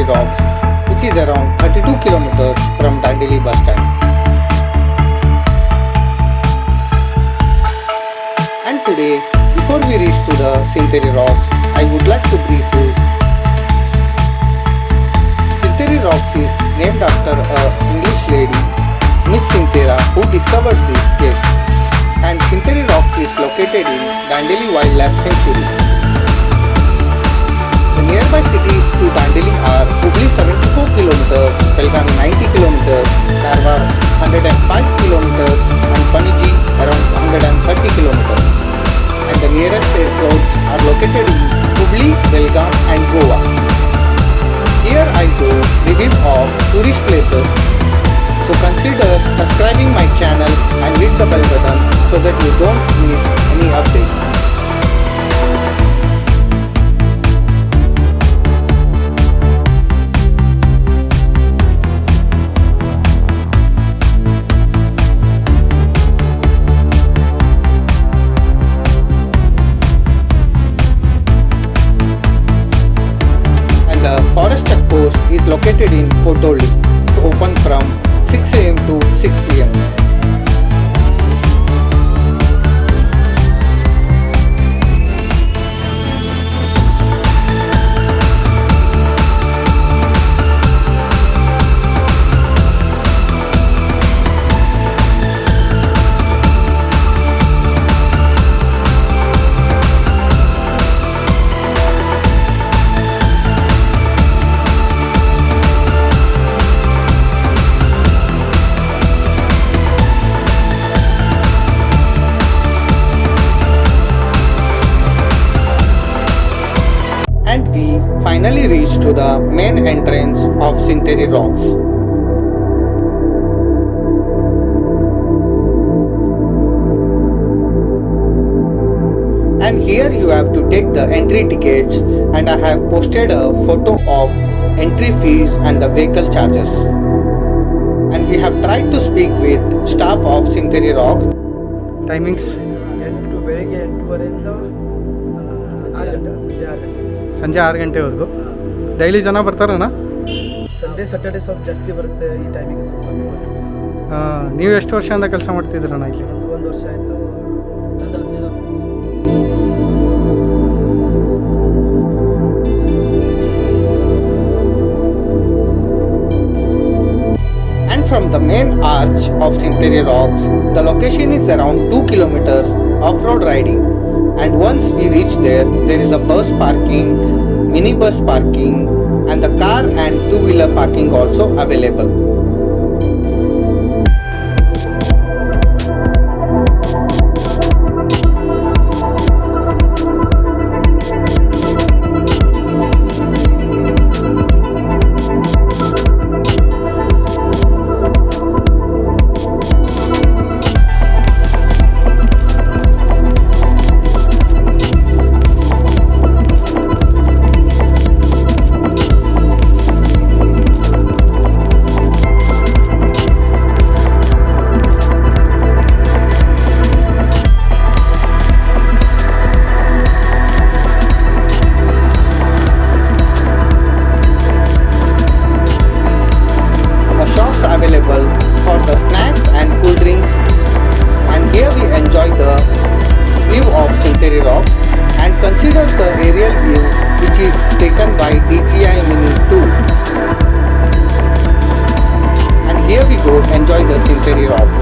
Syntheri Rocks, which is around 32 kilometers from Dandeli bus stand. And today, before we reach to the Syntheri Rocks, I would like to brief you. Syntheri Rocks is named after an English lady, MISS.CENTHERA, who discovered this cave. And Syntheri Rocks is located in Dandeli Wildlife Sanctuary. The nearby cities to Dandeli are Hubli 74 km, Belgaum 90 km, Karwar 105 km and Paniji around 130 km. And the nearest airports are located in Hubli, Belgaum and Goa. Here I do review of tourist places. So consider subscribing my channel and hit the bell button so that you don't miss any update. And the forest checkpost is located in Kotoli. It's open from 6 AM to 6 PM. And we finally reached to the main entrance of Syntheri Rocks. And here you have to take the entry tickets, and I have posted a photo of entry fees and the vehicle charges. And we have tried to speak with staff of Syntheri Rocks. Timings? ಬೆಳಿಗ್ಗೆ 8:30 ಸಂಜೆ 6 ಗಂಟೆವರೆಗೂ. Daily ಜನ ಬರ್ತಾರಣ್ಣ? Sunday Saturday ಸ್ವಲ್ಪ ಜಾಸ್ತಿ ಬರುತ್ತೆ ಈ timing. ನೀವು ಎಷ್ಟು ವರ್ಷದಿಂದ ಕೆಲಸ ಮಾಡ್ತಿದ್ದೀರಣ್ಣ ಇಲ್ಲಿ? 1 ವರ್ಷ ಆಯಿತು. And from the main arch of Syntheri Rocks, the location is around 2 kilometers off-road riding. And once we reach there is a bus parking, minibus parking and the car and two-wheeler parking also available. Available for the snacks and cool drinks, and here we enjoy the view of Syntheri Rocks and consider the aerial view which is taken by DJI Mini 2. And here we go enjoy the Syntheri Rocks.